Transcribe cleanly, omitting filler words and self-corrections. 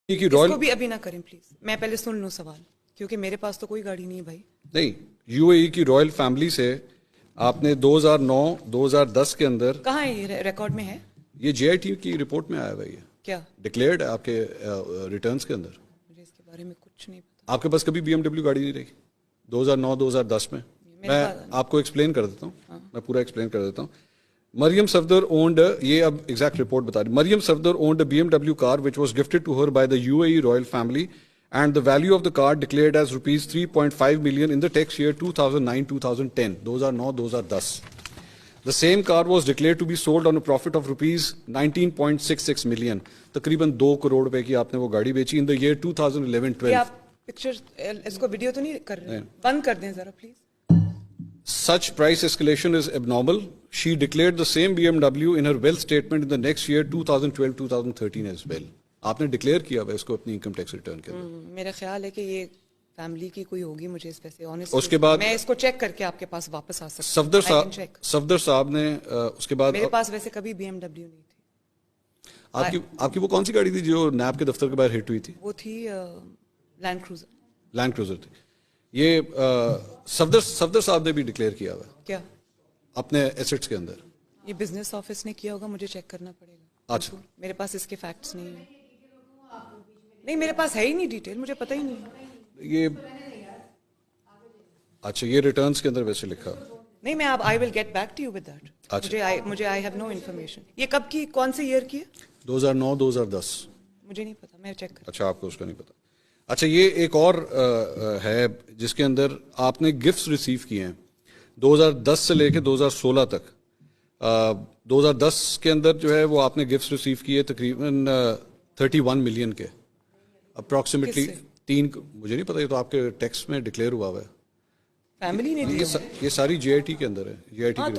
کی رائل کو بھی ابھی نہ کریں پلیز, میں پہلے سن لوں سوال, کیونکہ میرے پاس تو کوئی گاڑی نہیں ہے بھائی. نہیں, یو اے ای کی رائل فیملی سے آپ نے 2009-2010 کے اندر, کہاں ہے یہ ریکارڈ میں ہے؟ یہ جے آئی ٹی کی رپورٹ میں آیا ہوا ہے, یہ کیا ڈکلیئرڈ ہے آپ کے ریٹرنز کے اندر. مجھے اس کے بارے میں کچھ نہیں پتا. آپ کے پاس کبھی بی ایم ڈبلیو گاڑی نہیں رہی 2009-2010 میں؟ میں آپ کو ایکسپلین کر دیتا ہوں, میں پورا ایکسپلین کر دیتا ہوں. مریم صفدر اونڈ, یہ اب ایگزیکٹ رپورٹ بتا رہی, Maryam Safdar owned B M W car which was gifted to her by the U A E royal family and the value of the car declared as rupees 3.5 million in the tax year 2009-2010, 2009-2010. The same car was declared to be sold on a profit of rupees 19.66 million. تقریباً 2 کروڑ روپے کی آپ نے وہ گاڑی بیچی in the year 2011-12. آپ picture اس کو ویڈیو تو نہیں کر رہے, بند کر دیں ذرا please. Such price escalation is abnormal. She declared the same BMW in her wealth statement in the next year 2012-2013 as well. آپ نے ڈکلیئر کیا ہوا اس کو اپنی انکم ٹیکس ریٹرن کے اندر. میرا خیال ہے کہ یہ فیملی کی کوئی ہوگی, مجھے اس پہ سے آنیسٹ, اس کے بعد میں اس کو چیک کر کے آپ کے پاس واپس آ سکتا ہوں. صفدر صاحب نے اس کے بعد, میرے پاس ویسے کبھی بی ایم ڈبلیو نہیں تھی. آپ کی وہ کون سی گاڑی تھی جو نیب کے دفتر کے باہر ہٹ ہوئی تھی؟ وہ تھی لینڈ کروزر. لینڈ کروزر تھی. یہ صفدر صاحب نے بھی ڈکلیئر کیا ہوا ہے کیا اپنے ایسٹس کے اندر. یہ بزنس آفس نے کیا ہوگا, مجھے چیک کرنا پڑے گا. اچھا, میرے پاس اس کے فیکٹس نہیں ہیں. نہیں, میرے پاس ہے ہی نہیں ڈیٹیل, مجھے پتہ ہی نہیں. یہ اچھا, یہ ریٹرنز کے اندر ویسے لکھا نہیں. میں اب I will get back to you with that. مجھے آئی ہیو نو انفارمیشن. یہ کب کی, کون سے ایئر کی ہے؟ 2009-2010. مجھے نہیں پتا, میں چیک کروں. اچھا, آپ کو اس کا نہیں پتا. اچھا, یہ ایک اور ہے جس کے اندر آپ نے گفٹس ریسیو کیے ہیں 2010 سے لے کے 2016 تک. 2010 کے اندر جو ہے وہ آپ نے گفٹس ریسیو کیے تقریباً 31 ملین کے اپروکسیمیٹلی. مجھے نہیں پتا, یہ تو آپ کے ٹیکس میں ڈکلیئر ہوا ہوا ہے. فیملی نے یہ ساری جے آئی ٹی کے اندر ہے, جے آئی ٹی